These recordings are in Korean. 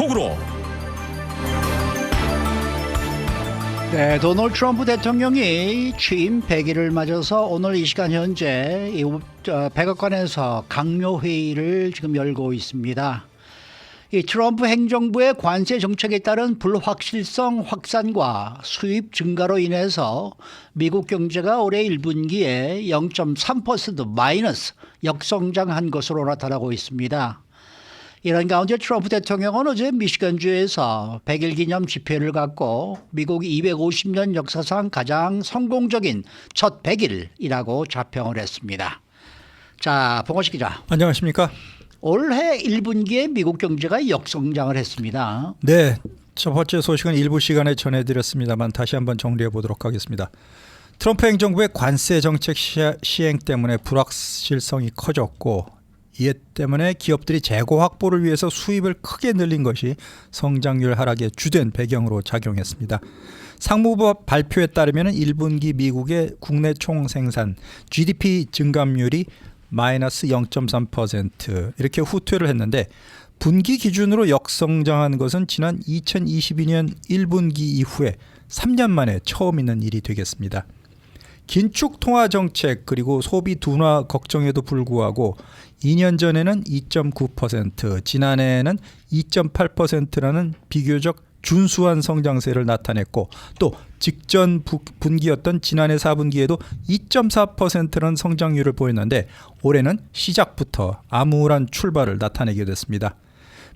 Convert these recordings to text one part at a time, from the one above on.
속으로. 네, 도널드 트럼프 대통령이 취임 100일을 맞아서 오늘 이 시간 현재 백악관에서 강요회의를 지금 열고 있습니다. 이 트럼프 행정부의 관세 정책에 따른 불확실성 확산과 수입 증가로 인해서 미국 경제가 올해 1분기에 0.3% 마이너스 역성장한 것으로 나타나고 있습니다. 이런 가운데 트럼프 대통령은 어제 미시건주에서 100일 기념 집회를 갖고 미국 250년 역사상 가장 성공적인 첫 100일이라고 자평을 했습니다. 자, 봉호식 기자. 안녕하십니까? 올해 1분기에 미국 경제가 역성장을 했습니다. 네, 첫 번째 소식은 일부 시간에 전해드렸습니다만 다시 한번 정리해 보도록 하겠습니다. 트럼프 행정부의 관세 정책 시행 때문에 불확실성이 커졌고 이에 때문에 기업들이 재고 확보를 위해서 수입을 크게 늘린 것이 성장률 하락의 주된 배경으로 작용했습니다. 상무부 발표에 따르면 1분기 미국의 국내 총생산 GDP 증감률이 마이너스 0.3% 이렇게 후퇴를 했는데 분기 기준으로 역성장한 것은 지난 2022년 1분기 이후에 3년 만에 처음 있는 일이 되겠습니다. 긴축 통화 정책 그리고 소비 둔화 걱정에도 불구하고 2년 전에는 2.9%, 지난해에는 2.8%라는 비교적 준수한 성장세를 나타냈고 또 직전 분기였던 지난해 4분기에도 2.4%라는 성장률을 보였는데 올해는 시작부터 암울한 출발을 나타내게 됐습니다.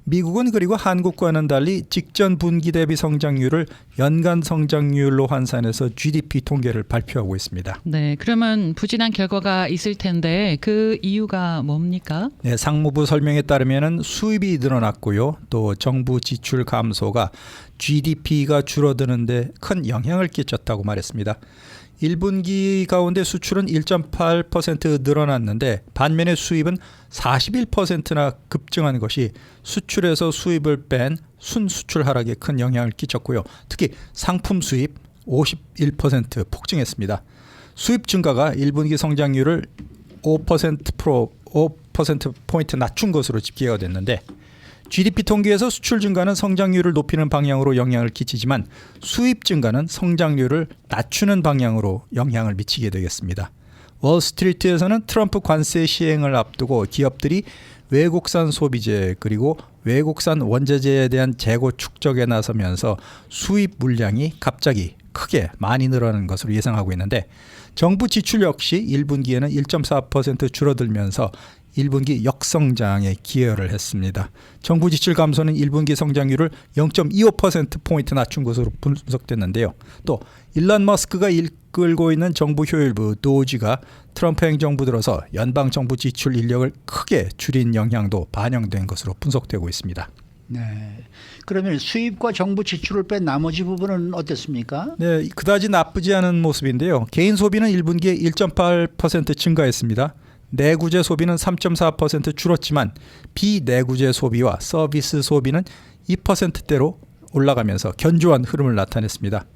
미국은 그리고 한국과는 달리 직전 분기 대비 성장률을 연간 성장률로 환산해서 GDP 통계를 발표하고 있습니다. 네, 그러면 부진한 결과가 있을 텐데 그 이유가 뭡니까? 네, 상무부 설명에 따르면 수입이 늘어났고요. 또 정부 지출 감소가 GDP가 줄어드는데 큰 영향을 끼쳤다고 말했습니다. 1분기 가운데 수출은 1.8% 늘어났는데 반면에 수입은 41%나 급증한 것이 수출에서 수입을 뺀 순수출 하락에 큰 영향을 끼쳤고요. 특히 상품 수입 51% 폭증했습니다. 수입 증가가 1분기 성장률을 5%포인트 낮춘 것으로 집계가 됐는데 GDP 통계에서 수출 증가는 성장률을 높이는 방향으로 영향을 끼치지만 수입 증가는 성장률을 낮추는 방향으로 영향을 미치게 되겠습니다. 월스트리트에서는 트럼프 관세 시행을 앞두고 기업들이 외국산 소비재 그리고 외국산 원자재에 대한 재고 축적에 나서면서 수입 물량이 갑자기 크게 많이 늘어나는 것으로 예상하고 있는데 정부 지출 역시 1분기에는 1.4% 줄어들면서 1분기 역성장에 기여를 했습니다. 정부 지출 감소는 1분기 성장률을 0.25%포인트 낮춘 것으로 분석됐는데요. 또 일론 머스크가 이끌고 있는 정부 효율부 도지가 트럼프 행정부 들어서 연방정부 지출 인력을 크게 줄인 영향도 반영된 것으로 분석되고 있습니다. 네. 그러면 수입과 정부 지출을 뺀 나머지 부분은 어땠습니까? 네, 그다지 나쁘지 않은 모습인데요. 개인 소비는 1분기에 1.8% 증가했습니다. 내구재 소비는 3.4% 줄었지만 비내구재 소비와 서비스 소비는 2%대로 올라가면서 견조한 흐름을 나타냈습니다.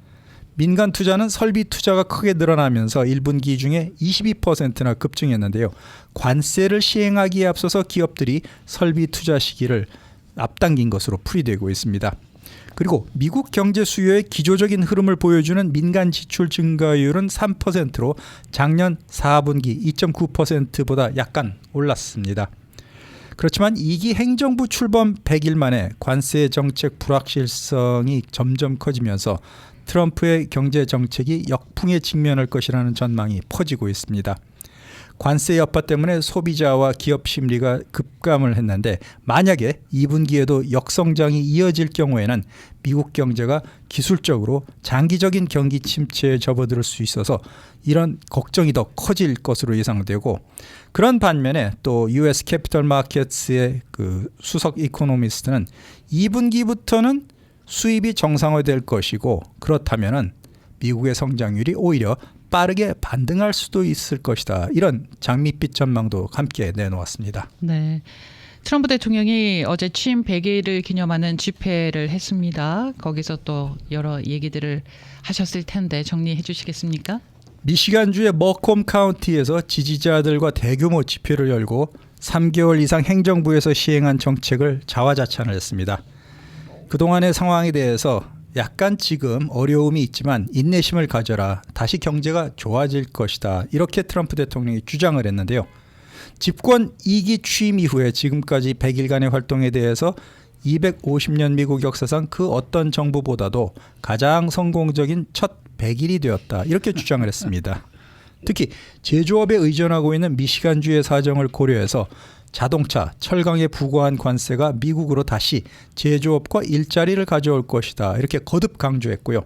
민간 투자는 설비 투자가 크게 늘어나면서 1분기 중에 22%나 급증했는데요. 관세를 시행하기에 앞서서 기업들이 설비 투자 시기를 앞당긴 것으로 풀이되고 있습니다. 그리고 미국 경제 수요의 기조적인 흐름을 보여주는 민간 지출 증가율은 3%로 작년 4분기 2.9%보다 약간 올랐습니다. 그렇지만 2기 행정부 출범 100일 만에 관세 정책 불확실성이 점점 커지면서 트럼프의 경제 정책이 역풍에 직면할 것이라는 전망이 퍼지고 있습니다. 관세 여파 때문에 소비자와 기업 심리가 급감을 했는데 만약에 2분기에도 역성장이 이어질 경우에는 미국 경제가 기술적으로 장기적인 경기 침체에 접어들 수 있어서 이런 걱정이 더 커질 것으로 예상되고 그런 반면에 또 US 캐피털 마켓스의 그 수석 이코노미스트는 2분기부터는 수입이 정상화될 것이고 그렇다면은 미국의 성장률이 오히려 빠르게 반등할 수도 있을 것이다. 이런 장밋빛 전망도 함께 내놓았습니다. 네, 트럼프 대통령이 어제 취임 100일을 기념하는 집회를 했습니다. 거기서 또 여러 얘기들을 하셨을 텐데 정리해 주시겠습니까? 미시간주의 머콤 카운티에서 지지자들과 대규모 집회를 열고 3개월 이상 행정부에서 시행한 정책을 자화자찬을 했습니다. 그동안의 상황에 대해서 약간 지금 어려움이 있지만 인내심을 가져라. 다시 경제가 좋아질 것이다. 이렇게 트럼프 대통령이 주장을 했는데요. 집권 2기 취임 이후에 지금까지 100일간의 활동에 대해서 250년 미국 역사상 그 어떤 정부보다도 가장 성공적인 첫 100일이 되었다. 이렇게 주장을 했습니다. 특히 제조업에 의존하고 있는 미시간주의 사정을 고려해서 자동차, 철강에 부과한 관세가 미국으로 다시 제조업과 일자리를 가져올 것이다. 이렇게 거듭 강조했고요.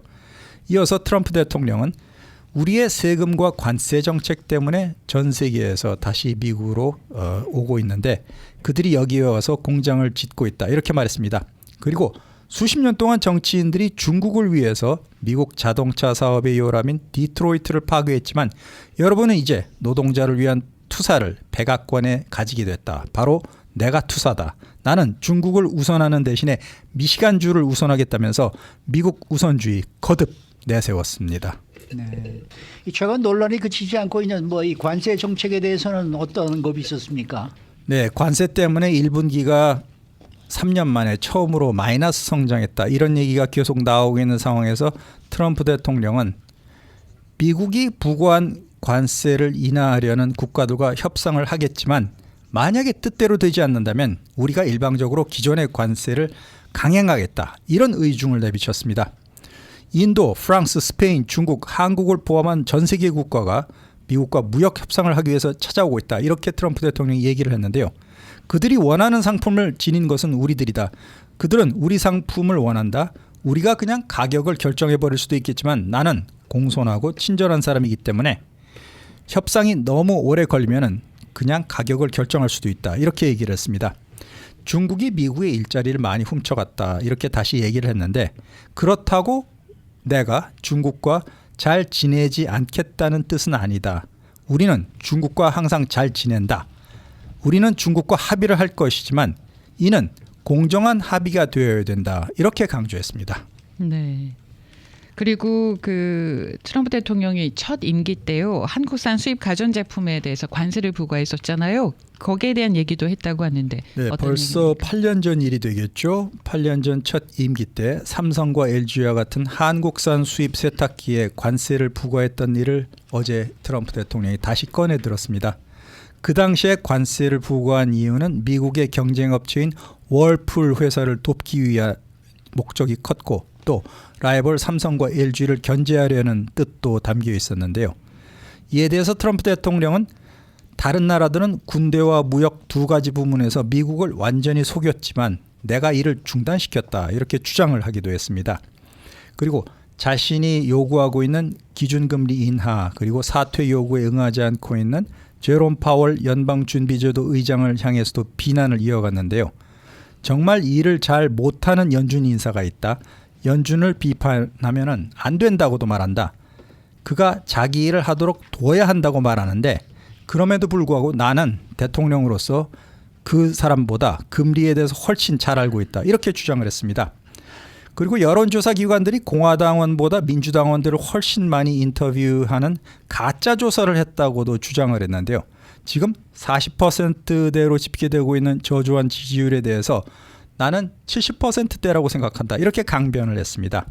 이어서 트럼프 대통령은 우리의 세금과 관세 정책 때문에 전 세계에서 다시 미국으로 오고 있는데 그들이 여기에 와서 공장을 짓고 있다. 이렇게 말했습니다. 그리고 수십 년 동안 정치인들이 중국을 위해서 미국 자동차 사업의 요람인 디트로이트를 파괴했지만 여러분은 이제 노동자를 위한 투사를 백악관에 가지게 됐다. 바로 내가 투사다. 나는 중국을 우선하는 대신에 미시간주를 우선하겠다면서 미국 우선주의 거듭 내세웠습니다. 네. 이 최근 논란이 그치지 않고 있는 뭐 이 관세 정책에 대해서는 어떤 겁이 있었습니까? 네, 관세 때문에 1분기가 3년 만에 처음으로 마이너스 성장했다. 이런 얘기가 계속 나오고 있는 상황에서 트럼프 대통령은 미국이 부과한 관세를 인하하려는 국가들과 협상을 하겠지만 만약에 뜻대로 되지 않는다면 우리가 일방적으로 기존의 관세를 강행하겠다. 이런 의중을 내비쳤습니다. 인도, 프랑스, 스페인, 중국, 한국을 포함한 전 세계 국가가 미국과 무역 협상을 하기 위해서 찾아오고 있다. 이렇게 트럼프 대통령이 얘기를 했는데요. 그들이 원하는 상품을 지닌 것은 우리들이다. 그들은 우리 상품을 원한다. 우리가 그냥 가격을 결정해버릴 수도 있겠지만 나는 공손하고 친절한 사람이기 때문에 협상이 너무 오래 걸리면 그냥 가격을 결정할 수도 있다. 이렇게 얘기를 했습니다. 중국이 미국의 일자리를 많이 훔쳐갔다. 이렇게 다시 얘기를 했는데 그렇다고 내가 중국과 잘 지내지 않겠다는 뜻은 아니다. 우리는 중국과 항상 잘 지낸다. 우리는 중국과 합의를 할 것이지만 이는 공정한 합의가 되어야 된다. 이렇게 강조했습니다. 네. 그리고 그 트럼프 대통령이 첫 임기 때요. 한국산 수입 가전제품에 대해서 관세를 부과했었잖아요. 거기에 대한 얘기도 했다고 하는데 네, 어떤 벌써 얘기입니까? 8년 전 일이 되겠죠. 8년 전 첫 임기 때 삼성과 LG와 같은 한국산 수입 세탁기에 관세를 부과했던 일을 어제 트럼프 대통령이 다시 꺼내 들었습니다. 그 당시에 관세를 부과한 이유는 미국의 경쟁업체인 월풀 회사를 돕기 위한 목적이 컸고 또 라이벌 삼성과 LG를 견제하려는 뜻도 담겨 있었는데요. 이에 대해서 트럼프 대통령은 다른 나라들은 군대와 무역 두 가지 부문에서 미국을 완전히 속였지만 내가 이를 중단시켰다. 이렇게 주장을 하기도 했습니다. 그리고 자신이 요구하고 있는 기준금리 인하 그리고 사퇴 요구에 응하지 않고 있는 제롬 파월 연방준비제도 의장을 향해서도 비난을 이어갔는데요. 정말 일을 잘 못하는 연준 인사가 있다. 연준을 비판하면 안 된다고도 말한다. 그가 자기 일을 하도록 둬야 한다고 말하는데 그럼에도 불구하고 나는 대통령으로서 그 사람보다 금리에 대해서 훨씬 잘 알고 있다. 이렇게 주장을 했습니다. 그리고 여론조사 기관들이 공화당원보다 민주당원들을 훨씬 많이 인터뷰하는 가짜 조사를 했다고도 주장을 했는데요. 지금 40%대로 집계되고 있는 저조한 지지율에 대해서 나는 70%대라고 생각한다. 이렇게 강변을 했습니다.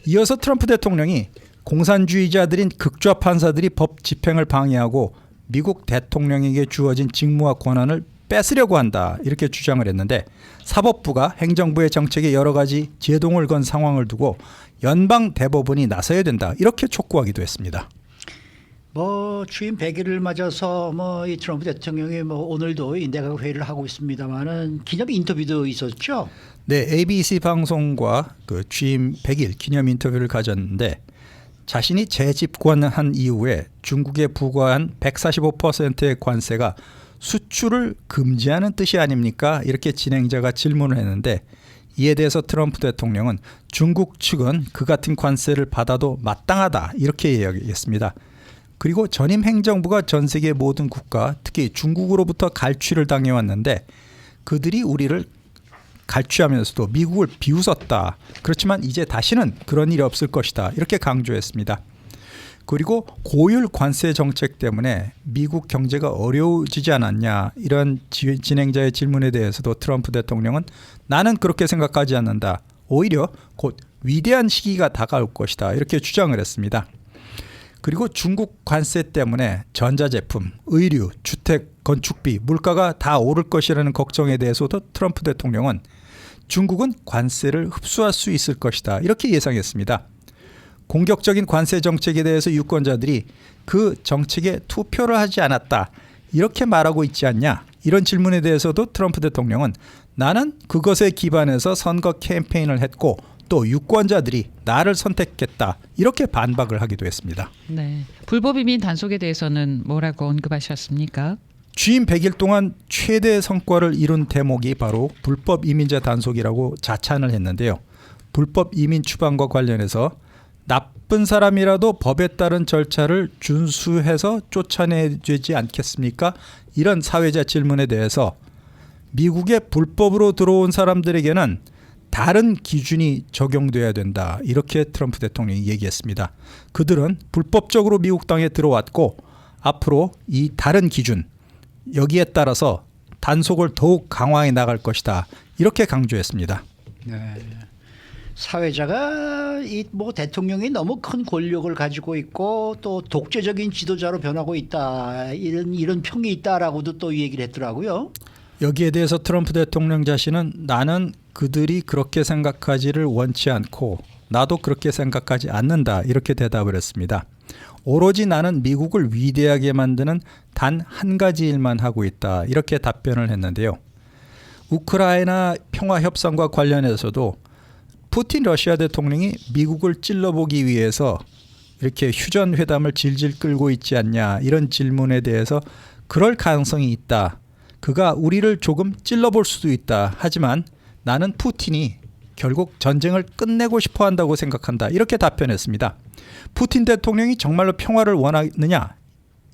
이어서 트럼프 대통령이 공산주의자들인 극좌 판사들이 법 집행을 방해하고 미국 대통령에게 주어진 직무와 권한을 뺏으려고 한다. 이렇게 주장을 했는데 사법부가 행정부의 정책에 여러 가지 제동을 건 상황을 두고 연방 대법원이 나서야 된다. 이렇게 촉구하기도 했습니다. 뭐 취임 100일을 맞아서 뭐 이 트럼프 대통령이 뭐 오늘도 이 내각 회의를 하고 있습니다만은 기념 인터뷰도 있었죠. 네, ABC 방송과 그 취임 100일 기념 인터뷰를 가졌는데 자신이 재집권한 이후에 중국에 부과한 145%의 관세가 수출을 금지하는 뜻이 아닙니까? 이렇게 진행자가 질문을 했는데 이에 대해서 트럼프 대통령은 중국 측은 그 같은 관세를 받아도 마땅하다. 이렇게 이야기했습니다. 그리고 전임 행정부가 전 세계 모든 국가 특히 중국으로부터 갈취를 당해왔는데 그들이 우리를 갈취하면서도 미국을 비웃었다. 그렇지만 이제 다시는 그런 일이 없을 것이다. 이렇게 강조했습니다. 그리고 고율 관세 정책 때문에 미국 경제가 어려워지지 않았냐 이런 진행자의 질문에 대해서도 트럼프 대통령은 나는 그렇게 생각하지 않는다. 오히려 곧 위대한 시기가 다가올 것이다. 이렇게 주장을 했습니다. 그리고 중국 관세 때문에 전자제품, 의류, 주택, 건축비, 물가가 다 오를 것이라는 걱정에 대해서도 트럼프 대통령은 중국은 관세를 흡수할 수 있을 것이다. 이렇게 예상했습니다. 공격적인 관세 정책에 대해서 유권자들이 그 정책에 투표를 하지 않았다. 이렇게 말하고 있지 않냐. 이런 질문에 대해서도 트럼프 대통령은 나는 그것에 기반해서 선거 캠페인을 했고 또 유권자들이 나를 선택했다. 이렇게 반박을 하기도 했습니다. 네. 불법 이민 단속에 대해서는 뭐라고 언급하셨습니까? 취임 100일 동안 최대 성과를 이룬 대목이 바로 불법 이민자 단속이라고 자찬을 했는데요. 불법 이민 추방과 관련해서 나쁜 사람이라도 법에 따른 절차를 준수해서 쫓아내지 않겠습니까? 이런 사회자 질문에 대해서 미국에 불법으로 들어온 사람들에게는 다른 기준이 적용돼야 된다. 이렇게 트럼프 대통령이 얘기했습니다. 그들은 불법적으로 미국 땅에 들어왔고 앞으로 이 다른 기준 여기에 따라서 단속을 더욱 강화해 나갈 것이다. 이렇게 강조했습니다. 네. 사회자가 이 뭐 대통령이 너무 큰 권력을 가지고 있고 또 독재적인 지도자로 변하고 있다. 이런 평이 있다라고도 또 얘기를 했더라고요. 여기에 대해서 트럼프 대통령 자신은 나는 그들이 그렇게 생각하지를 원치 않고 나도 그렇게 생각하지 않는다. 이렇게 대답을 했습니다. 오로지 나는 미국을 위대하게 만드는 단 한 가지 일만 하고 있다. 이렇게 답변을 했는데요. 우크라이나 평화협상과 관련해서도 푸틴 러시아 대통령이 미국을 찔러보기 위해서 이렇게 휴전회담을 질질 끌고 있지 않냐. 이런 질문에 대해서 그럴 가능성이 있다. 그가 우리를 조금 찔러볼 수도 있다. 하지만 나는 푸틴이 결국 전쟁을 끝내고 싶어 한다고 생각한다. 이렇게 답변했습니다. 푸틴 대통령이 정말로 평화를 원하느냐?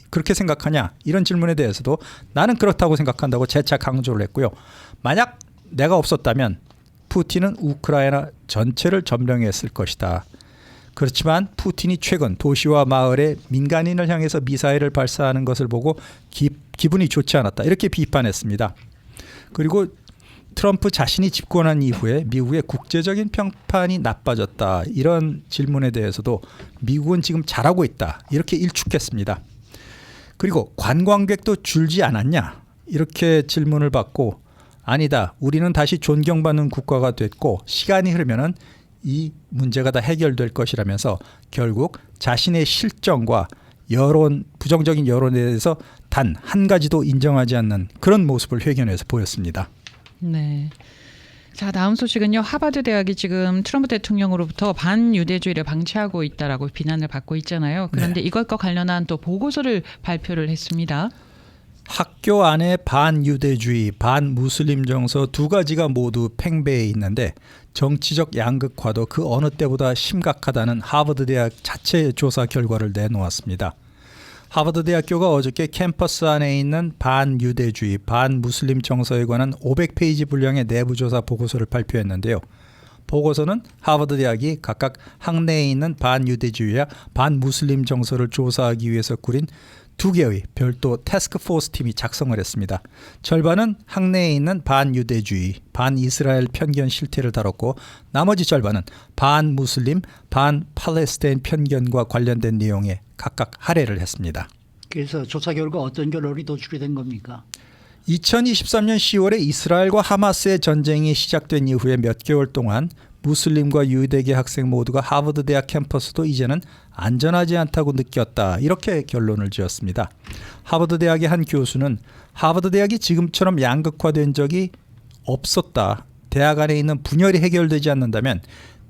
그렇게 생각하냐? 이런 질문에 대해서도 나는 그렇다고 생각한다고 재차 강조를 했고요. 만약 내가 없었다면 푸틴은 우크라이나 전체를 점령했을 것이다. 그렇지만 푸틴이 최근 도시와 마을에 민간인을 향해서 미사일을 발사하는 것을 보고 기분이 좋지 않았다. 이렇게 비판했습니다. 그리고 트럼프 자신이 집권한 이후에 미국의 국제적인 평판이 나빠졌다. 이런 질문에 대해서도 미국은 지금 잘하고 있다. 이렇게 일축했습니다. 그리고 관광객도 줄지 않았냐? 이렇게 질문을 받고 아니다. 우리는 다시 존경받는 국가가 됐고 시간이 흐르면은 이 문제가 다 해결될 것이라면서 결국 자신의 실정과 여론, 부정적인 여론에 대해서 단 한 가지도 인정하지 않는 그런 모습을 회견에서 보였습니다. 네. 자, 다음 소식은요. 하버드 대학이 지금 트럼프 대통령으로부터 반유대주의를 방치하고 있다라고 비난을 받고 있잖아요. 그런데 네. 이것과 관련한 또 보고서를 발표를 했습니다. 학교 안에 반유대주의, 반무슬림 정서 두 가지가 모두 팽배해 있는데 정치적 양극화도 그 어느 때보다 심각하다는 하버드 대학 자체 조사 결과를 내놓았습니다. 하버드 대학교가 어저께 캠퍼스 안에 있는 반유대주의, 반무슬림 정서에 관한 500페이지 분량의 내부조사 보고서를 발표했는데요. 보고서는 하버드 대학이 각각 학내에 있는 반유대주의와 반무슬림 정서를 조사하기 위해서 꾸린 두 개의 별도 태스크포스 팀이 작성을 했습니다. 절반은 학내에 있는 반유대주의, 반이스라엘 편견 실태를 다뤘고 나머지 절반은 반무슬림, 반팔레스타인 편견과 관련된 내용에 각각 할애를 했습니다. 그래서 조사 결과 어떤 결론이 도출이 된 겁니까? 2023년 10월에 이스라엘과 하마스의 전쟁이 시작된 이후에 몇 개월 동안 무슬림과 유대계 학생 모두가 하버드 대학 캠퍼스도 이제는 안전하지 않다고 느꼈다. 이렇게 결론을 지었습니다. 하버드 대학의 한 교수는 하버드 대학이 지금처럼 양극화된 적이 없었다. 대학 안에 있는 분열이 해결되지 않는다면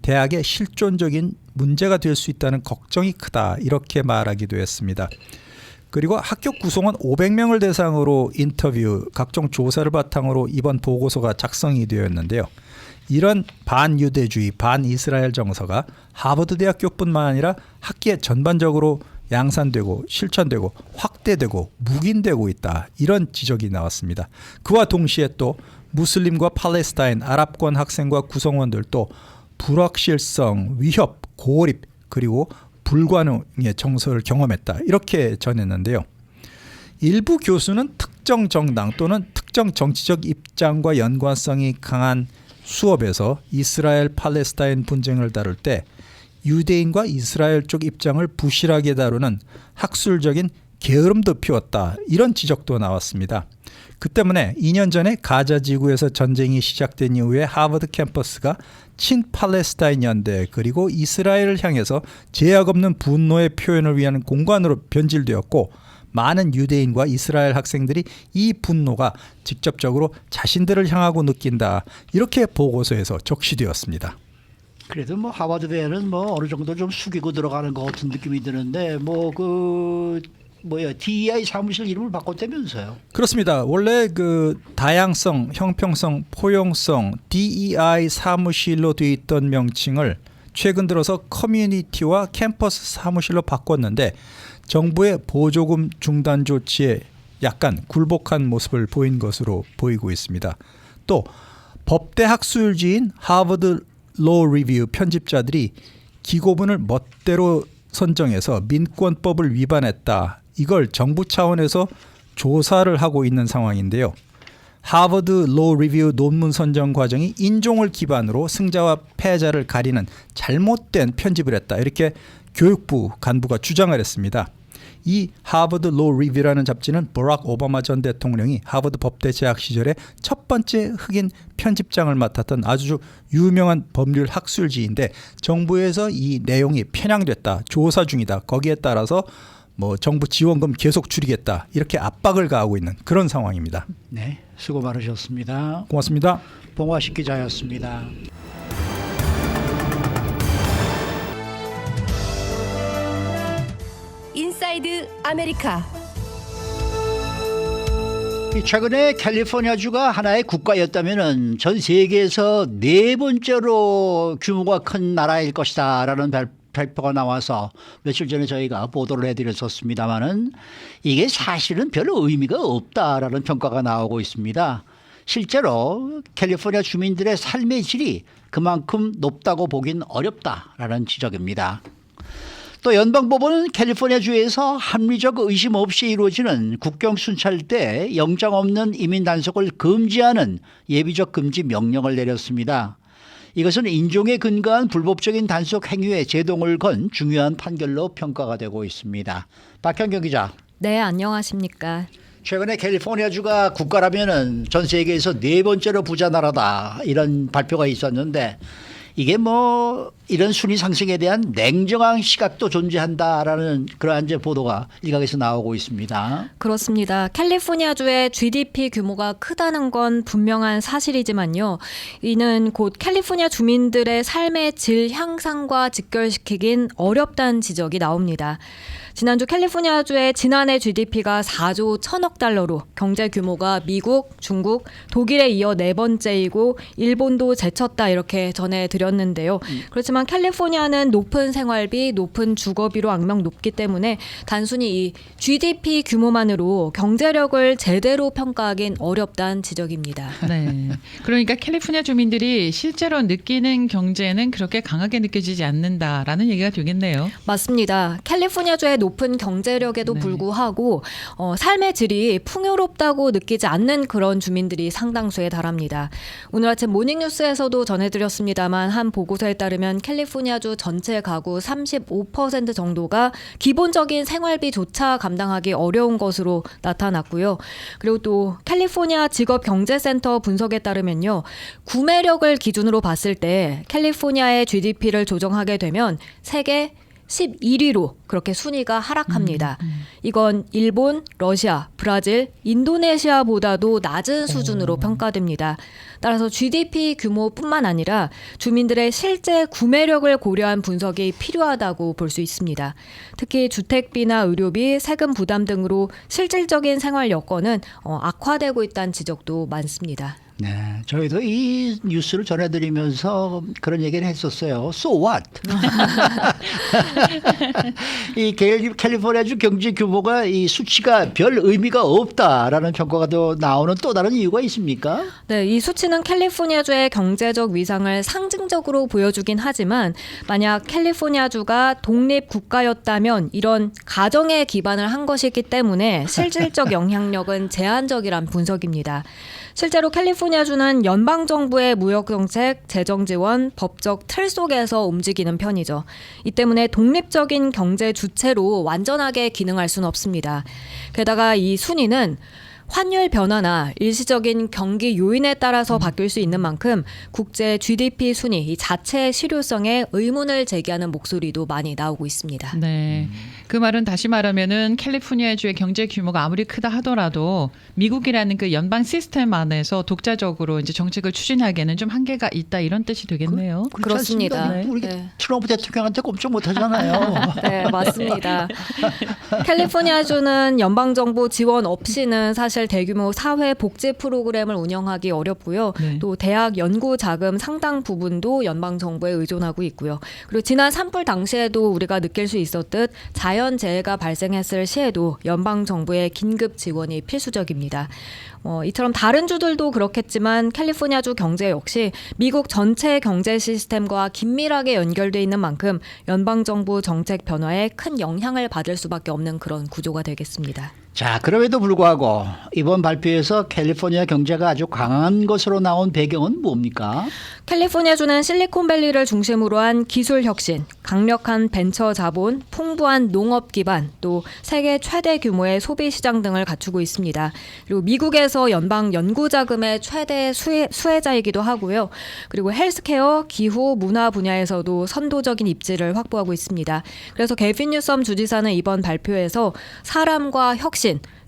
대학의 실존적인 문제가 될 수 있다는 걱정이 크다. 이렇게 말하기도 했습니다. 그리고 학교 구성원 500명을 대상으로 인터뷰, 각종 조사를 바탕으로 이번 보고서가 작성이 되었는데요. 이런 반유대주의, 반이스라엘 정서가 하버드 대학교뿐만 아니라 학계에 전반적으로 양산되고 실천되고 확대되고 묵인되고 있다. 이런 지적이 나왔습니다. 그와 동시에 또 무슬림과 팔레스타인, 아랍권 학생과 구성원들도 불확실성, 위협, 고립 그리고 불관용의 정서를 경험했다. 이렇게 전했는데요. 일부 교수는 특정 정당 또는 특정 정치적 입장과 연관성이 강한 수업에서 이스라엘 팔레스타인 분쟁을 다룰 때 유대인과 이스라엘 쪽 입장을 부실하게 다루는 학술적인 게으름도 피웠다. 이런 지적도 나왔습니다. 그 때문에 2년 전에 가자 지구에서 전쟁이 시작된 이후에 하버드 캠퍼스가 친팔레스타인 연대 그리고 이스라엘을 향해서 제약 없는 분노의 표현을 위한 공간으로 변질되었고 많은 유대인과 이스라엘 학생들이 이 분노가 직접적으로 자신들을 향하고 느낀다. 이렇게 보고서에서 적시되었습니다. 그래도 뭐 하버드대는 뭐 어느 정도 좀 숙이고 들어가는 것 같은 느낌이 드는데 DEI 사무실 이름을 바꿨다면서요? 그렇습니다. 원래 그 다양성, 형평성, 포용성 DEI 사무실로 되어 있던 명칭을 최근 들어서 커뮤니티와 캠퍼스 사무실로 바꿨는데 정부의 보조금 중단 조치에 약간 굴복한 모습을 보인 것으로 보이고 있습니다. 또 법대 학술지인 하버드 로 리뷰 편집자들이 기고문을 멋대로 선정해서 민권법을 위반했다. 이걸 정부 차원에서 조사를 하고 있는 상황인데요. 하버드 로 리뷰 논문 선정 과정이 인종을 기반으로 승자와 패자를 가리는 잘못된 편집을 했다. 이렇게 교육부 간부가 주장을 했습니다. 이 하버드 로 리뷰라는 잡지는 버락 오바마 전 대통령이 하버드 법대 재학 시절에 첫 번째 흑인 편집장을 맡았던 아주 유명한 법률 학술지인데 정부에서 이 내용이 편향됐다. 조사 중이다. 거기에 따라서 뭐 정부 지원금 계속 줄이겠다. 이렇게 압박을 가하고 있는 그런 상황입니다. 네, 수고 많으셨습니다. 고맙습니다. 봉화식 기자였습니다. 인사이드 아메리카. 최근에 캘리포니아주가 하나의 국가였다면 전 세계에서 네 번째로 규모가 큰 나라일 것이다라는 발표가 나와서 며칠 전에 저희가 보도를 해드렸었습니다마는 이게 사실은 별로 의미가 없다라는 평가가 나오고 있습니다. 실제로 캘리포니아 주민들의 삶의 질이 그만큼 높다고 보긴 어렵다라는 지적입니다. 또 연방법원은 캘리포니아주에서 합리적 의심 없이 이루어지는 국경 순찰 때 영장 없는 이민 단속을 금지하는 예비적 금지 명령을 내렸습니다. 이것은 인종에 근거한 불법적인 단속 행위에 제동을 건 중요한 판결로 평가가 되고 있습니다. 박현경 기자. 네, 안녕하십니까. 최근에 캘리포니아주가 국가라면은 전 세계에서 네 번째로 부자 나라다 이런 발표가 있었는데 이게 뭐 이런 순위 상승에 대한 냉정한 시각도 존재한다라는 그러한 이제 보도가 일각에서 나오고 있습니다. 그렇습니다. 캘리포니아주의 GDP 규모가 크다는 건 분명한 사실이지만요. 이는 곧 캘리포니아 주민들의 삶의 질 향상과 직결시키긴 어렵다는 지적이 나옵니다. 지난주 캘리포니아주의 지난해 GDP가 4조 1천억 달러로 경제 규모가 미국, 중국, 독일에 이어 네 번째이고 일본도 제쳤다 이렇게 전해드렸는데요. 그렇지만 캘리포니아는 높은 생활비, 높은 주거비로 악명 높기 때문에 단순히 이 GDP 규모만으로 경제력을 제대로 평가하긴 어렵다는 지적입니다. 네. 그러니까 캘리포니아 주민들이 실제로 느끼는 경제는 그렇게 강하게 느껴지지 않는다라는 얘기가 되겠네요. 맞습니다. 캘리포니아주의 높은 경제력에도 네. 불구하고 삶의 질이 풍요롭다고 느끼지 않는 그런 주민들이 상당수에 달합니다. 오늘 아침 모닝뉴스에서도 전해드렸습니다만 한 보고서에 따르면 캘리포니아주 전체 가구 35% 정도가 기본적인 생활비조차 감당하기 어려운 것으로 나타났고요. 그리고 또 캘리포니아 직업경제센터 분석에 따르면요. 구매력을 기준으로 봤을 때 캘리포니아의 GDP를 조정하게 되면 세계 11위로 그렇게 순위가 하락합니다. 이건 일본, 러시아, 브라질, 인도네시아보다도 낮은 수준으로 평가됩니다. 따라서 GDP 규모뿐만 아니라 주민들의 실제 구매력을 고려한 분석이 필요하다고 볼 수 있습니다. 특히 주택비나 의료비, 세금 부담 등으로 실질적인 생활 여건은 악화되고 있다는 지적도 많습니다. 네, 저희도 이 뉴스를 전해드리면서 그런 얘기를 했었어요. So what? 이 캘리포니아주 경제 규모가 이 수치가 별 의미가 없다라는 평가가 또 나오는 또 다른 이유가 있습니까? 네, 이 수치는 캘리포니아주의 경제적 위상을 상징적으로 보여주긴 하지만 만약 캘리포니아주가 독립 국가였다면 이런 가정에 기반을 한 것이기 때문에 실질적 영향력은 제한적이란 분석입니다. 실제로 캘리포니아주는 연방정부의 무역정책, 재정지원, 법적 틀 속에서 움직이는 편이죠. 이 때문에 독립적인 경제 주체로 완전하게 기능할 수는 없습니다. 게다가 이 순위는 환율 변화나 일시적인 경기 요인에 따라서 바뀔 수 있는 만큼 국제 GDP 순위 이 자체의 실효성에 의문을 제기하는 목소리도 많이 나오고 있습니다. 네. 그 말은 다시 말하면은 캘리포니아주의 경제 규모가 아무리 크다 하더라도 미국이라는 그 연방 시스템 안에서 독자적으로 이제 정책을 추진하기에는 좀 한계가 있다 이런 뜻이 되겠네요. 그렇지 그렇습니다. 않습니까? 우리 네. 트럼프 대통령한테 꼼짝 못하잖아요. 네, 맞습니다. 캘리포니아주는 연방정부 지원 없이는 사실 대규모 사회 복지 프로그램을 운영하기 어렵고요. 네. 또 대학 연구 자금 상당 부분도 연방정부에 의존하고 있고요. 그리고 지난 산불 당시에도 우리가 느낄 수 있었듯 자연재해가 발생했을 시에도 연방정부의 긴급 지원이 필수적입니다. 이처럼 다른 주들도 그렇겠지만 캘리포니아주 경제 역시 미국 전체 경제 시스템과 긴밀하게 연결돼 있는 만큼 연방정부 정책 변화에 큰 영향을 받을 수밖에 없는 그런 구조가 되겠습니다. 자, 그럼에도 불구하고 이번 발표에서 캘리포니아 경제가 아주 강한 것으로 나온 배경은 뭡니까? 캘리포니아주는 실리콘밸리를 중심으로 한 기술 혁신, 강력한 벤처 자본, 풍부한 농업 기반, 또 세계 최대 규모의 소비 시장 등을 갖추고 있습니다. 그리고 미국에서 연방 연구 자금의 최대 수혜자이기도 하고요. 그리고 헬스케어, 기후, 문화 분야에서도 선도적인 입지를 확보하고 있습니다. 그래서 게빈 뉴섬 주지사는 이번 발표에서 사람과 혁신,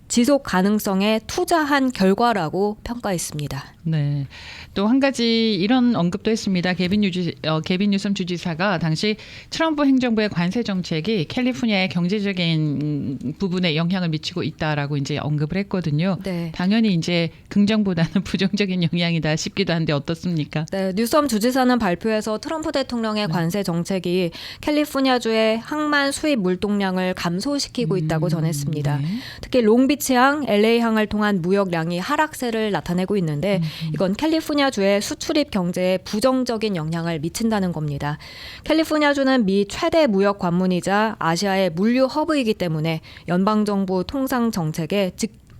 지속 가능성에 투자한 결과라고 평가했습니다. 네. 또 한 가지 이런 언급도 했습니다. 게빈 뉴섬 주지사가 당시 트럼프 행정부의 관세 정책이 캘리포니아의 경제적인 부분에 영향을 미치고 있다라고 이제 언급을 했거든요. 네. 당연히 이제 긍정보다는 부정적인 영향이다 싶기도 한데 어떻습니까? 네, 뉴섬 주지사는 발표에서 트럼프 대통령의 관세 정책이 캘리포니아주의 항만 수입 물동량을 감소시키고 있다고 전했습니다. 네. 특히 롱비치항, LA항을 통한 무역량이 하락세를 나타내고 있는데 이건 캘리포니아주의 수출입 경제에 부정적인 영향을 미친다는 겁니다. 캘리포니아주는 미 최대 무역 관문이자 아시아의 물류 허브이기 때문에 연방정부 통상 정책에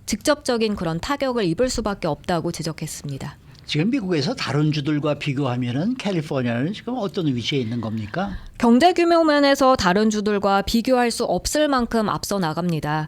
직접적인 그런 타격을 입을 수밖에 없다고 지적했습니다. 지금 미국에서 다른 주들과 비교하면은 캘리포니아는 지금 어떤 위치에 있는 겁니까? 경제 규모 면에서 다른 주들과 비교할 수 없을 만큼 앞서 나갑니다.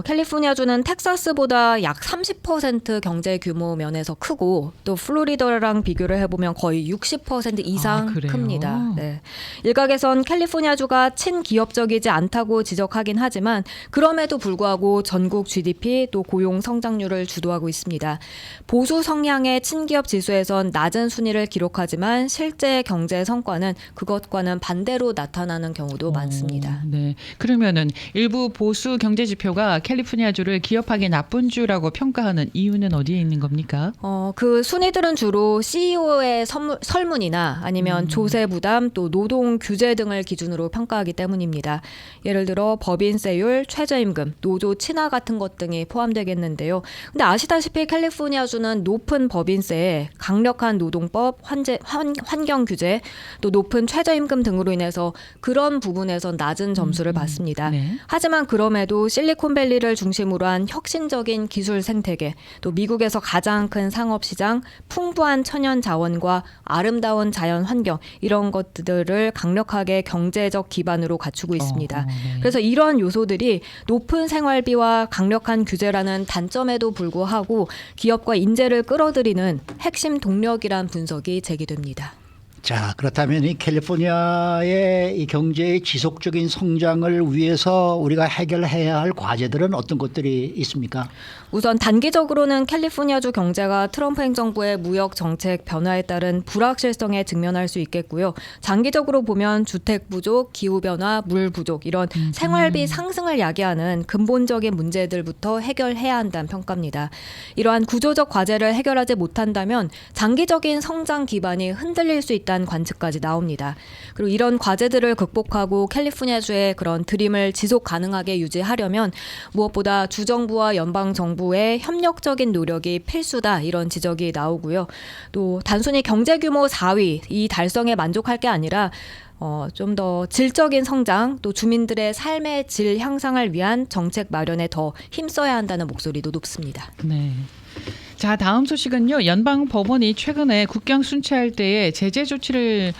캘리포니아주는 텍사스보다 약 30% 경제 규모 면에서 크고 또 플로리다랑 비교를 해보면 거의 60% 이상 그래요? 큽니다. 네. 일각에선 캘리포니아주가 친기업적이지 않다고 지적하긴 하지만 그럼에도 불구하고 전국 GDP 또 고용 성장률을 주도하고 있습니다. 보수 성향의 친기업 지수에선 낮은 순위를 기록하지만 실제 경제 성과는 그것과는 반대로 나타나는 경우도 많습니다. 네. 그러면은 일부 보수 경제 지표가 캘리포니아주를 기업하기 나쁜 주라고 평가하는 이유는 어디에 있는 겁니까? 그 순위들은 주로 CEO의 설문이나 아니면 조세 부담 또 노동 규제 등을 기준으로 평가하기 때문입니다. 예를 들어 법인세율, 최저임금, 노조 친화 같은 것 등이 포함되겠는데요. 근데 아시다시피 캘리포니아주는 높은 법인세, 강력한 노동법, 환경 규제, 또 높은 최저임금 등으로 인해서 그런 부분에서 낮은 점수를 받습니다. 네. 하지만 그럼에도 실리콘밸리를 중심으로 한 혁신적인 기술 생태계, 또 미국에서 가장 큰 상업시장, 풍부한 천연 자원과 아름다운 자연 환경 이런 것들을 강력하게 경제적 기반으로 갖추고 있습니다. 네. 그래서 이런 요소들이 높은 생활비와 강력한 규제라는 단점에도 불구하고 기업과 인재를 끌어들이는 핵심 동력이란 분석이 제기됩니다. 자, 그렇다면 이 캘리포니아의 이 경제의 지속적인 성장을 위해서 우리가 해결해야 할 과제들은 어떤 것들이 있습니까? 우선 단기적으로는 캘리포니아주 경제가 트럼프 행정부의 무역 정책 변화에 따른 불확실성에 직면할 수 있겠고요. 장기적으로 보면 주택 부족, 기후 변화, 물 부족 이런 생활비 상승을 야기하는 근본적인 문제들부터 해결해야 한다는 평가입니다. 이러한 구조적 과제를 해결하지 못한다면 장기적인 성장 기반이 흔들릴 수 있다는 관측까지 나옵니다. 그리고 이런 과제들을 극복하고 캘리포니아주의 그런 드림을 지속 가능하게 유지하려면 무엇보다 주정부와 연방 정부의 협력적인 노력이 필수다 이런 지적이 나오고요. 또 단순히 경제 규모 4위 이 달성에 만족할 게 아니라 좀 더 질적인 성장 또 주민들의 삶의 질 향상을 위한 정책 마련에 더 힘써야 한다는 목소리도 높습니다. 네. 자, 다음 소식은요. 연방 법원이 최근에 국경 순찰 때에 제재 조치를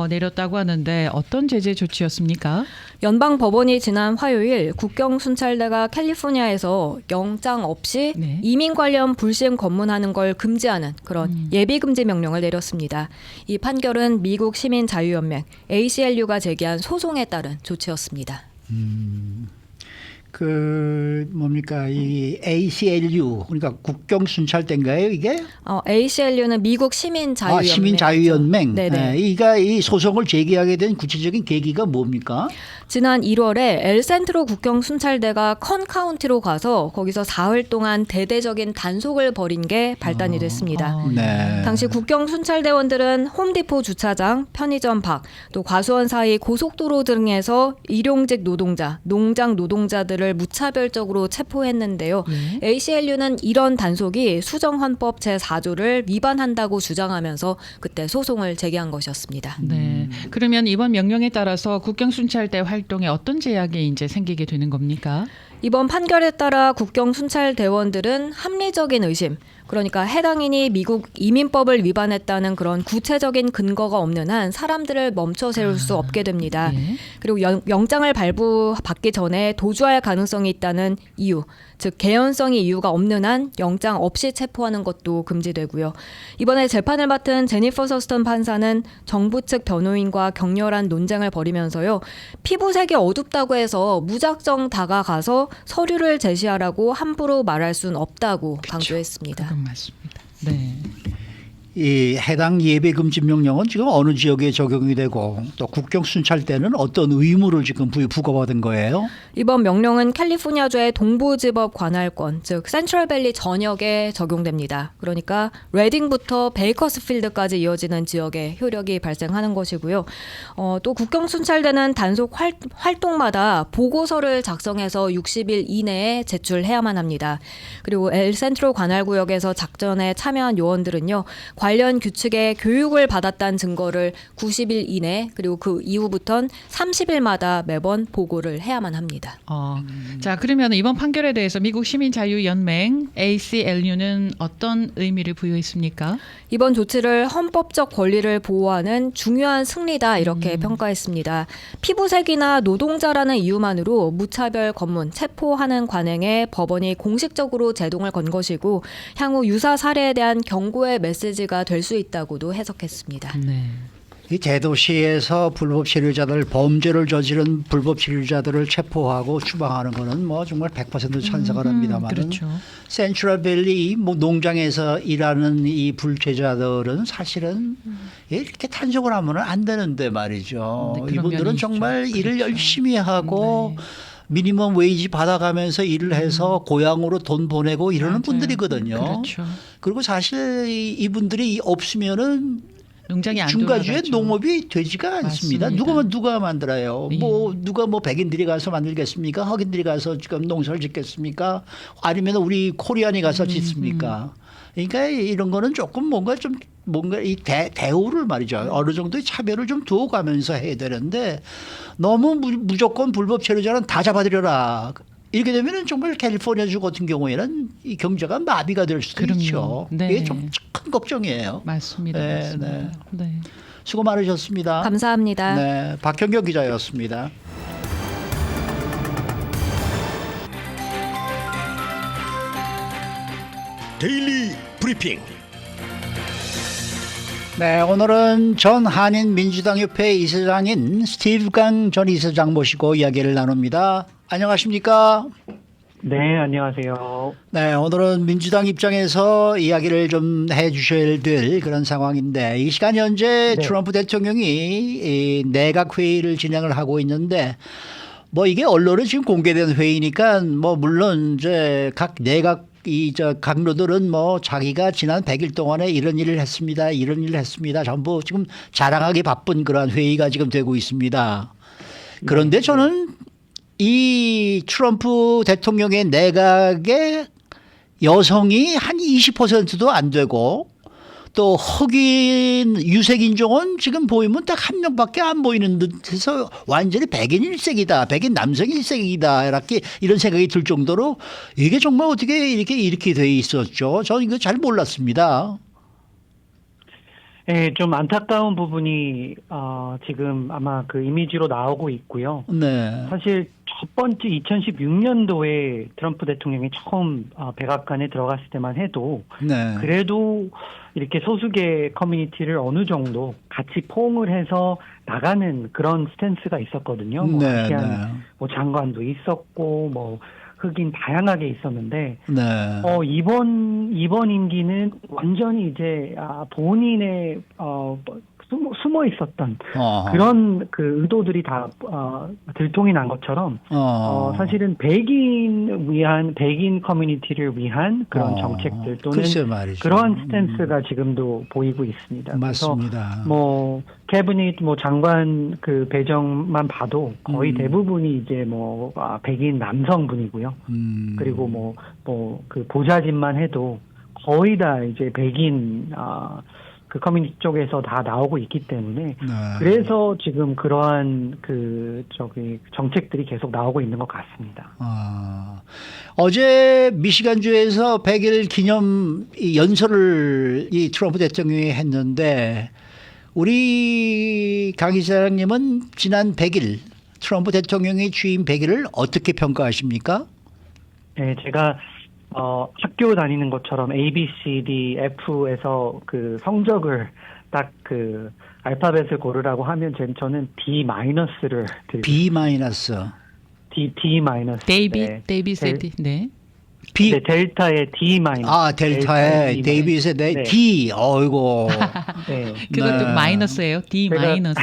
내렸다고 하는데 어떤 제재 조치였습니까? 연방 법원이 지난 화요일 국경 순찰대가 캘리포니아에서 영장 없이 네. 이민 관련 불시행 검문하는 걸 금지하는 그런 예비 금지 명령을 내렸습니다. 이 판결은 미국 시민 자유연맹 ACLU가 제기한 소송에 따른 조치였습니다. 그 뭡니까 이 ACLU 그러니까 국경 순찰대인가요 이게? ACLU는 미국 시민 자유연맹. 시민 자유연맹. 네네. 이가 이 소송을 제기하게 된 구체적인 계기가 뭡니까? 지난 1월에 엘센트로 국경 순찰대가 컨 카운티로 가서 거기서 사흘 동안 대대적인 단속을 벌인 게 발단이 됐습니다. 네. 당시 국경 순찰대원들은 홈디포 주차장, 편의점 밖, 또 과수원 사이 고속도로 등에서 일용직 노동자, 농장 노동자들을 무차별적으로 체포했는데요. ACLU는 이런 단속이 수정헌법 제4조를 위반한다고 주장하면서 그때 소송을 제기한 것이었습니다. 네. 그러면 이번 명령에 따라서 국경 순찰대 활동에 어떤 제약이 이제 생기게 되는 겁니까? 이번 판결에 따라 국경 순찰 대원들은 합리적인 의심, 그러니까 해당인이 미국 이민법을 위반했다는 그런 구체적인 근거가 없는 한 사람들을 멈춰 세울 수 없게 됩니다. 네. 그리고 영장을 발부받기 전에 도주할 가능성이 있다는 이유, 즉 개연성이 이유가 없는 한 영장 없이 체포하는 것도 금지되고요. 이번에 재판을 맡은 제니퍼 서스턴 판사는 정부 측 변호인과 격렬한 논쟁을 벌이면서요. 피부색이 어둡다고 해서 무작정 다가가서 서류를 제시하라고 함부로 말할 수는 없다고 강조했습니다. 그건 맞습니다. 네. 이 해당 예배 금지 명령은 지금 어느 지역에 적용이 되고 또 국경 순찰 때는 어떤 의무를 지금 부과받은 거예요? 이번 명령은 캘리포니아주의 동부지법 관할권, 즉 센트럴밸리 전역에 적용됩니다. 그러니까 레딩부터 베이커스필드까지 이어지는 지역에 효력이 발생하는 것이고요. 또 국경 순찰대는 단속 활동마다 보고서를 작성해서 60일 이내에 제출해야만 합니다. 그리고 엘센트로 관할구역에서 작전에 참여한 요원들은요. 관련 규칙에 교육을 받았다는 증거를 90일 이내 그리고 그 이후부터는 30일마다 매번 보고를 해야만 합니다. 자, 그러면 이번 판결에 대해서 미국 시민자유연맹 ACLU는 어떤 의미를 부여했습니까? 이번 조치를 헌법적 권리를 보호하는 중요한 승리다 이렇게 평가했습니다. 피부색이나 노동자라는 이유만으로 무차별 검문, 체포하는 관행에 법원이 공식적으로 제동을 건 것이고 향후 유사 사례에 대한 경고의 메시지가 될 수 있다고도 해석했습니다. 네. 이 대도시에서 불법 체류자들 범죄를 저지른 불법 체류자들을 체포하고 추방하는 거는 뭐 정말 100% 찬성을 합니다만 그렇죠. 센트럴밸리 뭐 농장에서 일하는 이 불체자들은 사실은 이렇게 탄속을 하면 안 되는데 말이죠. 네, 그런 이분들은 면이 정말 있죠. 일을 그렇죠. 열심히 하고 네. 미니멈 웨이지 받아가면서 일을 해서 고향으로 돈 보내고 이러는 맞아요. 분들이거든요. 그렇죠. 그리고 사실 이분들이 없으면은 농장이 안 중가주의 돌아가죠. 농업이 되지가 않습니다. 맞습니다. 누가 만들어요? 예. 누가 백인들이 가서 만들겠습니까? 흑인들이 가서 지금 농사를 짓겠습니까? 아니면 우리 코리안이 가서 짓습니까? 그러니까 이런 거는 조금 뭔가 이 대우를 말이죠. 어느 정도의 차별을 좀 두어가면서 해야 되는데 너무 무조건 불법 체류자는 다 잡아들여라. 이렇게 되면은 정말 캘리포니아주 같은 경우에는 이 경제가 마비가 될 수도 그럼요. 있죠. 네. 이게 좀 큰 걱정이에요. 맞습니다. 네, 맞습니다. 네. 수고 많으셨습니다. 감사합니다. 네, 박현경 기자였습니다. 데일리 브리핑. 네, 오늘은 전 한인민주당협회 이사장인 스티브 강 전 이사장 모시고 이야기를 나눕니다. 안녕하십니까? 네, 안녕하세요. 네, 오늘은 민주당 입장에서 이야기를 좀 해주셔야 될 그런 상황인데 이 시간 현재 네. 트럼프 대통령이 이 내각 회의를 진행을 하고 있는데 뭐 이게 언론에 지금 공개된 회의니까 뭐 물론 이제 각 내각 강로들은 뭐 자기가 지난 100일 동안에 이런 일을 했습니다. 이런 일을 했습니다. 전부 지금 자랑하기 바쁜 그러한 회의가 지금 되고 있습니다. 그런데 저는 이 트럼프 대통령의 내각의 여성이 한 20%도 안 되고 또 흑인 유색 인종은 지금 보이면 딱 한 명밖에 안 보이는 듯해서 완전히 백인 일색이다. 백인 남성 일색이다. 이런 생각이 들 정도로 이게 정말 어떻게 이렇게 돼 있었죠. 저는 이거 잘 몰랐습니다. 네, 좀 안타까운 부분이 지금 아마 그 이미지로 나오고 있고요. 네. 사실 첫 번째 2016년도에 트럼프 대통령이 처음 백악관에 들어갔을 때만 해도 네. 그래도 이렇게 소수계 커뮤니티를 어느 정도 같이 포옹을 해서 나가는 그런 스탠스가 있었거든요. 뭐 네, 아시안 네. 뭐 장관도 있었고 뭐 흑인 다양하게 있었는데 네. 이번 임기는 완전히 이제 본인의 숨어 있었던 그런 그 의도들이 다 들통이 난 것처럼 사실은 백인 커뮤니티를 위한 그런 정책들 또는 글쎄 말이죠. 그러한 스탠스가 지금도 보이고 있습니다. 맞습니다. 그래서 뭐 캐비닛 뭐 장관 그 배정만 봐도 거의 대부분이 이제 뭐 백인 남성분이고요. 그리고 뭐 그 보좌진만 해도 거의 다 이제 백인 그 커뮤니티 쪽에서 다 나오고 있기 때문에 네. 그래서 지금 그러한 정책들이 계속 나오고 있는 것 같습니다. 어제 미시간주에서 100일 기념 이 연설을 이 트럼프 대통령이 했는데 우리 강 이사장님은 지난 100일 트럼프 대통령의 취임 100일을 어떻게 평가하십니까? 네, 제가 학교 다니는 것처럼 A, B, C, D, F에서 그 성적을 딱 그 알파벳을 고르라고 하면 저는 D 마이너스를 드리고 B 마이너스. D 마이너스. 데이비 세티. 네. B 네, 델타의 D 마이너스. 델타의 데이빗의 네. D. 어이고. 네. 그것도 네. 마이너스예요. D 마이너스.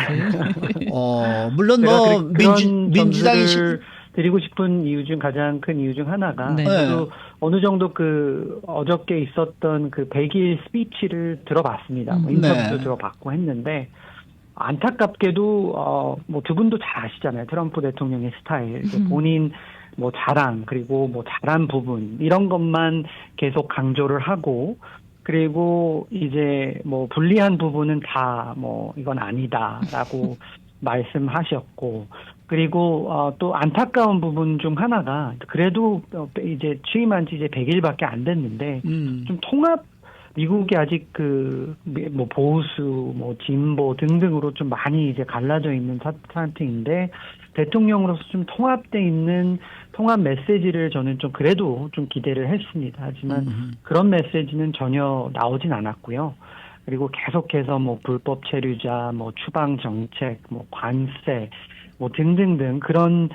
물론 제가 뭐 그런 민주당이 점수를 드리고 싶은 이유 중 가장 큰 이유 중 하나가 네. 저도 어느 정도 그 어저께 있었던 그 100일 스피치를 들어봤습니다. 뭐 인터뷰도 네. 들어봤고 했는데 안타깝게도 뭐 두 분도 잘 아시잖아요. 트럼프 대통령의 스타일, 본인 뭐 자랑 그리고 뭐 잘한 부분 이런 것만 계속 강조를 하고 그리고 이제 뭐 불리한 부분은 다 뭐 이건 아니다라고 말씀하셨고 그리고 또 안타까운 부분 중 하나가 그래도 이제 취임한 지 이제 100일밖에 안 됐는데 좀 미국이 아직 그 뭐 보수, 뭐 진보 등등으로 좀 많이 이제 갈라져 있는 상태인데 대통령으로서 좀 통합돼 있는 통합 메시지를 저는 좀 그래도 좀 기대를 했습니다. 하지만 그런 메시지는 전혀 나오진 않았고요. 그리고 계속해서 뭐 불법 체류자, 뭐 추방 정책, 뭐 관세, 뭐 등등등 그런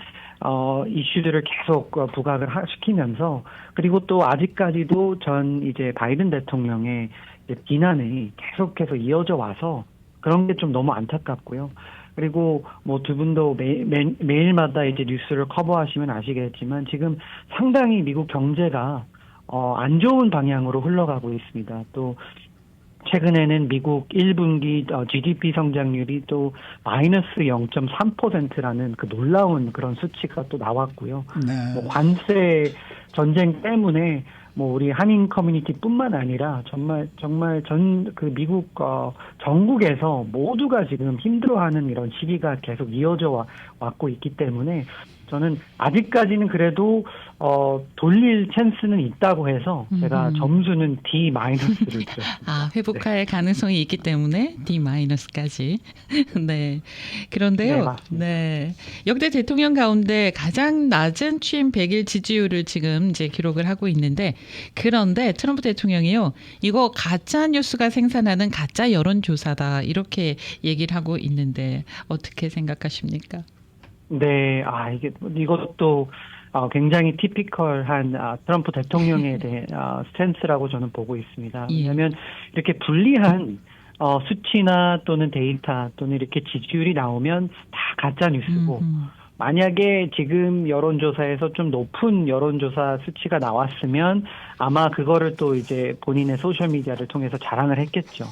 이슈들을 계속 부각을 시키면서 그리고 또 아직까지도 이제 바이든 대통령의 이제 비난이 계속해서 이어져 와서 그런 게 좀 너무 안타깝고요. 그리고 뭐 두 분도 매일마다 이제 뉴스를 커버하시면 아시겠지만 지금 상당히 미국 경제가 안 좋은 방향으로 흘러가고 있습니다. 또 최근에는 미국 1분기 GDP 성장률이 또 마이너스 0.3%라는 그 놀라운 그런 수치가 또 나왔고요. 네. 뭐 관세 전쟁 때문에 뭐 우리 한인 커뮤니티뿐만 아니라 정말 그 미국 전국에서 모두가 지금 힘들어하는 이런 시기가 계속 이어져 왔고 있기 때문에 저는 아직까지는 그래도 돌릴 찬스는 있다고 해서 제가 점수는 D-를 드렸습니다. 아, 회복할 가능성이 있기 때문에 D-까지. 네. 그런데요. 네, 맞습니다. 네. 역대 대통령 가운데 가장 낮은 취임 100일 지지율을 지금 이제 기록을 하고 있는데, 그런데 트럼프 대통령이요. 이거 가짜 뉴스가 생산하는 가짜 여론조사다. 이렇게 얘기를 하고 있는데 어떻게 생각하십니까? 네, 이것도 굉장히 티피컬한 트럼프 대통령에 대한 스탠스라고 저는 보고 있습니다. 예. 왜냐하면 이렇게 불리한 수치나 또는 데이터 또는 이렇게 지지율이 나오면 다 가짜 뉴스고 만약에 지금 여론조사에서 좀 높은 여론조사 수치가 나왔으면 아마 그거를 또 이제 본인의 소셜미디어를 통해서 자랑을 했겠죠.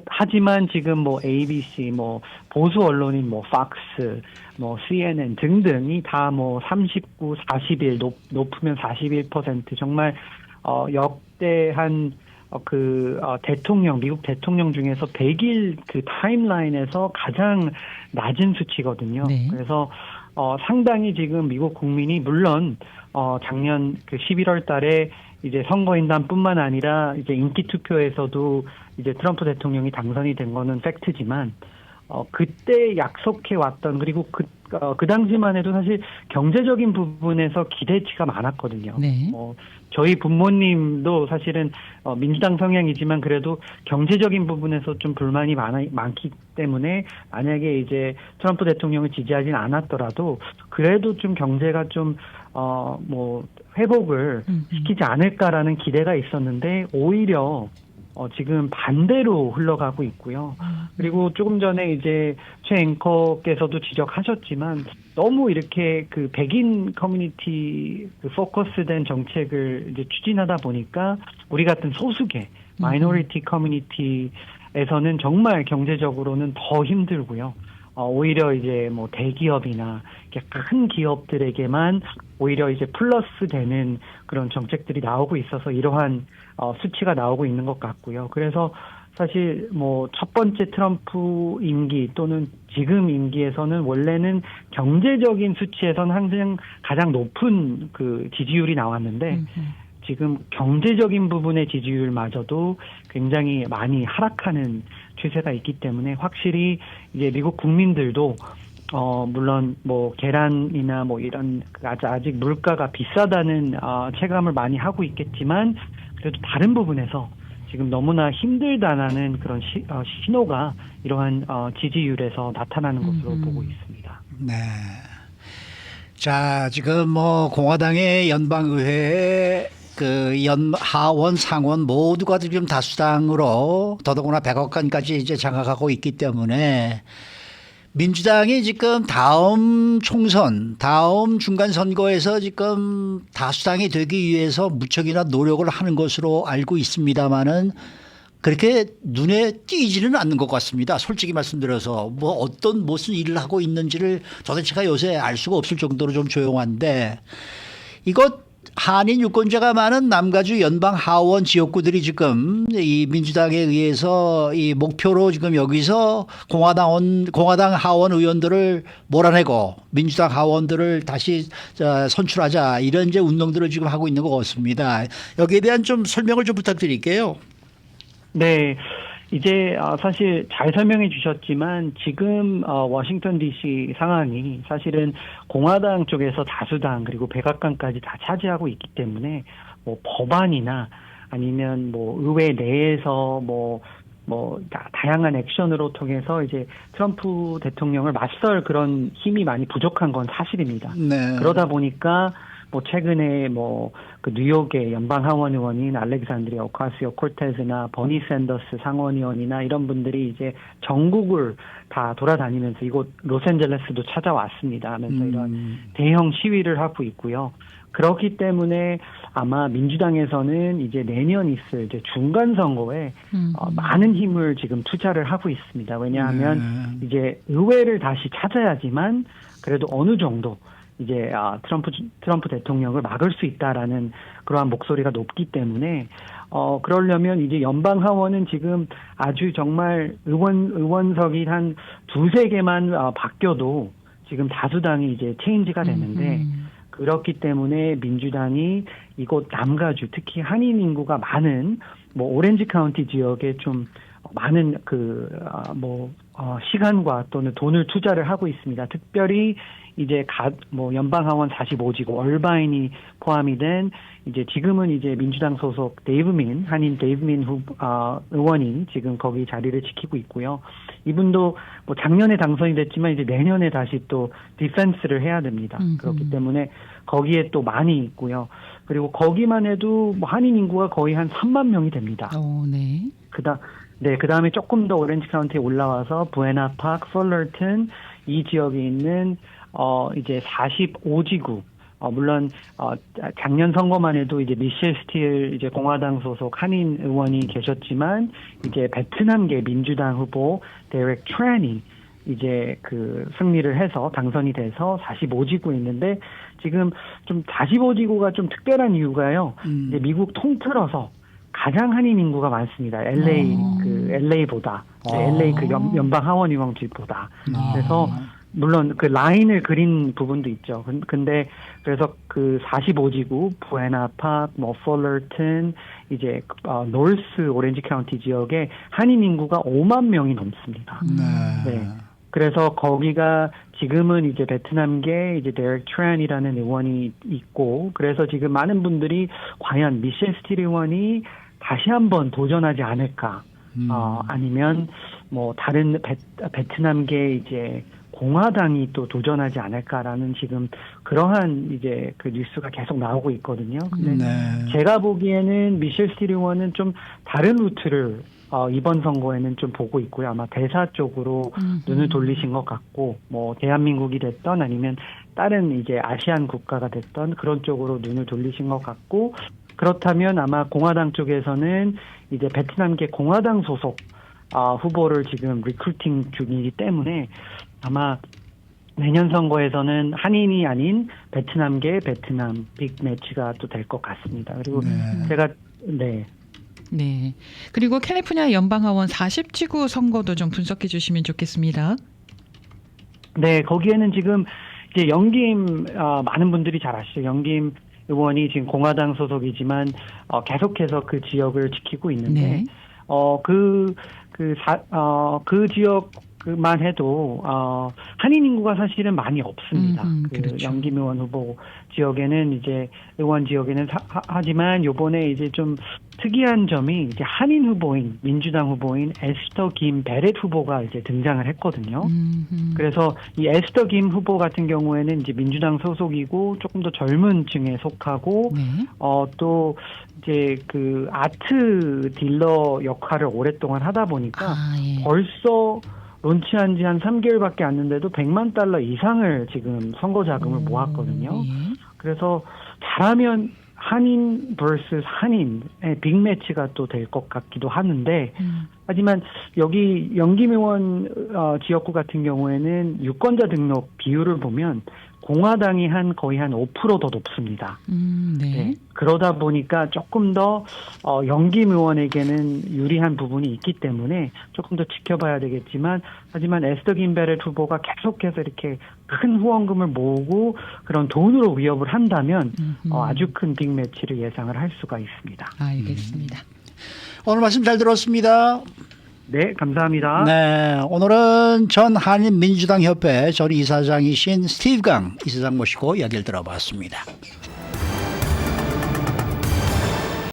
하지만 지금 뭐 ABC, 뭐 보수 언론인 뭐 팍스, 뭐 CNN 등등이 다 뭐 39, 41 높으면 41% 정말 역대한 대통령, 미국 대통령 중에서 100일 그 타임라인에서 가장 낮은 수치거든요. 네. 그래서 상당히 지금 미국 국민이 물론 작년 그 11월 달에 이제 선거인단뿐만 아니라 이제 인기 투표에서도 이제 트럼프 대통령이 당선이 된 거는 팩트지만 그때 약속해 왔던 그리고 그 당시만 해도 사실 경제적인 부분에서 기대치가 많았거든요. 네. 저희 부모님도 사실은 민주당 성향이지만 그래도 경제적인 부분에서 좀 불만이 많기 때문에 만약에 이제 트럼프 대통령을 지지하진 않았더라도 그래도 좀 경제가 좀 회복을 시키지 않을까라는 기대가 있었는데 오히려 지금 반대로 흘러가고 있고요. 그리고 조금 전에 이제 최 앵커께서도 지적하셨지만 너무 이렇게 그 백인 커뮤니티 포커스된 정책을 이제 추진하다 보니까 우리 같은 소수계 마이너리티 커뮤니티에서는 정말 경제적으로는 더 힘들고요. 오히려 이제 뭐 대기업이나 큰 기업들에게만 오히려 이제 플러스 되는 그런 정책들이 나오고 있어서 이러한 수치가 나오고 있는 것 같고요. 그래서 사실 뭐 첫 번째 트럼프 임기 또는 지금 임기에서는 원래는 경제적인 수치에서는 항상 가장 높은 그 지지율이 나왔는데 지금 경제적인 부분의 지지율마저도 굉장히 많이 하락하는 추세가 있기 때문에 확실히 이제 미국 국민들도 물론 뭐 계란이나 뭐 이런 아직 물가가 비싸다는 체감을 많이 하고 있겠지만 그래도 다른 부분에서 지금 너무나 힘들다라는 그런 신호가 이러한 지지율에서 나타나는 것으로 보고 있습니다. 네. 자, 지금 뭐 공화당의 연방의회 하원, 상원 모두가 지금 다수당으로 더더구나 100억간까지 이제 장악하고 있기 때문에 민주당이 지금 다음 총선, 다음 중간선거에서 지금 다수당이 되기 위해서 무척이나 노력을 하는 것으로 알고 있습니다만은 그렇게 눈에 띄지는 않는 것 같습니다. 솔직히 말씀드려서 무슨 일을 하고 있는지를 도대체가 요새 알 수가 없을 정도로 좀 조용한데 이것 한인 유권자가 많은 남가주 연방 하원 지역구들이 지금 이 민주당에 의해서 이 목표로 지금 여기서 공화당 하원 의원들을 몰아내고 민주당 하원들을 다시 선출하자 이런 이제 운동들을 지금 하고 있는 것 같습니다. 여기에 대한 좀 설명을 좀 부탁드릴게요. 네. 이제 사실 잘 설명해 주셨지만 지금 워싱턴 DC 상황이 사실은 공화당 쪽에서 다수당 그리고 백악관까지 다 차지하고 있기 때문에 뭐 법안이나 아니면 뭐 의회 내에서 다양한 액션으로 통해서 이제 트럼프 대통령을 맞설 그런 힘이 많이 부족한 건 사실입니다. 네. 그러다 보니까 최근에 그 뉴욕의 연방 하원 의원인 알렉산드리아 오카시오 코테즈나 버니 샌더스 상원의원이나 이런 분들이 이제 전국을 다 돌아다니면서 이곳 로스앤젤레스도 찾아왔습니다. 하면서 이런 대형 시위를 하고 있고요. 그렇기 때문에 아마 민주당에서는 이제 내년 있을 이제 중간 선거에 많은 힘을 지금 투자를 하고 있습니다. 왜냐하면 이제 의회를 다시 찾아야지만 그래도 어느 정도 이제 트럼프 대통령을 막을 수 있다라는 그러한 목소리가 높기 때문에 그러려면 이제 연방 하원은 지금 아주 정말 의원석이 한 두세 개만 바뀌어도 지금 다수당이 이제 체인지가 되는데 그렇기 때문에 민주당이 이곳 남가주 특히 한인 인구가 많은 뭐 오렌지 카운티 지역에 좀 많은 시간과 또는 돈을 투자를 하고 있습니다. 특별히 이제 연방 하원 45지구 얼바인이 포함이 된 이제 지금은 이제 민주당 소속 한인 데이브민 의원이 지금 거기 자리를 지키고 있고요. 이분도 뭐 작년에 당선이 됐지만 이제 내년에 다시 또 디펜스를 해야 됩니다. 그렇기 때문에 거기에 또 많이 있고요. 그리고 거기만 해도 뭐 한인 인구가 거의 한 3만 명이 됩니다. 네. 그다음에 조금 더 오렌지 카운티에 올라와서 부에나 파크, 솔러튼 이 지역에 있는 이제 45지구 물론 작년 선거만 해도 이제 미셸 스틸 이제 공화당 소속 한인 의원이 계셨지만 이제 베트남계 민주당 후보 데렉 트랜이 이제 그 승리를 해서 당선이 돼서 45지구에 있는데 지금 좀 45지구가 좀 특별한 이유가요. 이제 미국 통틀어서 가장 한인 인구가 많습니다. LA보다 LA 그 연방 하원 의원주보다. 그래서 물론 그 라인을 그린 부분도 있죠. 근데 그래서 그 45지구 부에나 파크, 풀러튼 이제 노스 오렌지 카운티 지역에 한인 인구가 5만 명이 넘습니다. 네. 그래서 거기가 지금은 이제 베트남계 이제 데렉 트랜이라는 의원이 있고 그래서 지금 많은 분들이 과연 미셸 스틸 의원이 다시 한번 도전하지 않을까? 아니면 뭐 다른 베트남계 이제 공화당이 또 도전하지 않을까라는 지금 그러한 이제 그 뉴스가 계속 나오고 있거든요. 근데 제가 보기에는 미셸 스틸 의원은 좀 다른 루트를 이번 선거에는 좀 보고 있고요. 아마 대사 쪽으로 눈을 돌리신 것 같고, 뭐 대한민국이 됐던 아니면 다른 이제 아시안 국가가 됐던 그런 쪽으로 눈을 돌리신 것 같고, 그렇다면 아마 공화당 쪽에서는 이제 베트남계 공화당 소속 후보를 지금 리크루팅 중이기 때문에 아마 내년 선거에서는 한인이 아닌 베트남계 베트남 빅 매치가 또 될 것 같습니다. 그리고 제가 네. 그리고 캘리포니아 연방하원 40지구 선거도 좀 분석해 주시면 좋겠습니다. 네, 거기에는 지금 이제 영김 많은 분들이 잘 아시죠. 영김 의원이 지금 공화당 소속이지만 계속해서 그 지역을 지키고 있는데 그 지역만 해도 한인 인구가 사실은 많이 없습니다. 그렇죠. 영김 의원 후보 지역에는 이제 의원 지역에는 하지만 요번에 이제 좀 특이한 점이 이제 한인 후보인 민주당 후보인 에스더 김 베렛 후보가 이제 등장을 했거든요. 그래서 이 에스더 김 후보 같은 경우에는 이제 민주당 소속이고 조금 더 젊은 층에 속하고 또 이제 그 아트 딜러 역할을 오랫동안 하다 보니까 벌써 론치한 지 한 3개월밖에 안 됐는데도 $100만 이상을 지금 선거 자금을 모았거든요. 그래서 잘하면 한인 vs 한인의 빅매치가 또 될 것 같기도 하는데 하지만 여기 영김 의원 지역구 같은 경우에는 유권자 등록 비율을 보면 공화당이 거의 한 5% 더 높습니다. 네. 그러다 보니까 조금 더 영김 의원에게는 유리한 부분이 있기 때문에 조금 더 지켜봐야 되겠지만 하지만 에스더 김베렛 후보가 계속해서 이렇게 큰 후원금을 모으고 그런 돈으로 위협을 한다면 아주 큰 빅매치를 예상을 할 수가 있습니다. 알겠습니다. 오늘 말씀 잘 들었습니다. 네, 감사합니다. 네, 오늘은 전 한인 민주당 협회 전 이사장이신 스티브 강 이사장 모시고 이야기를 들어봤습니다.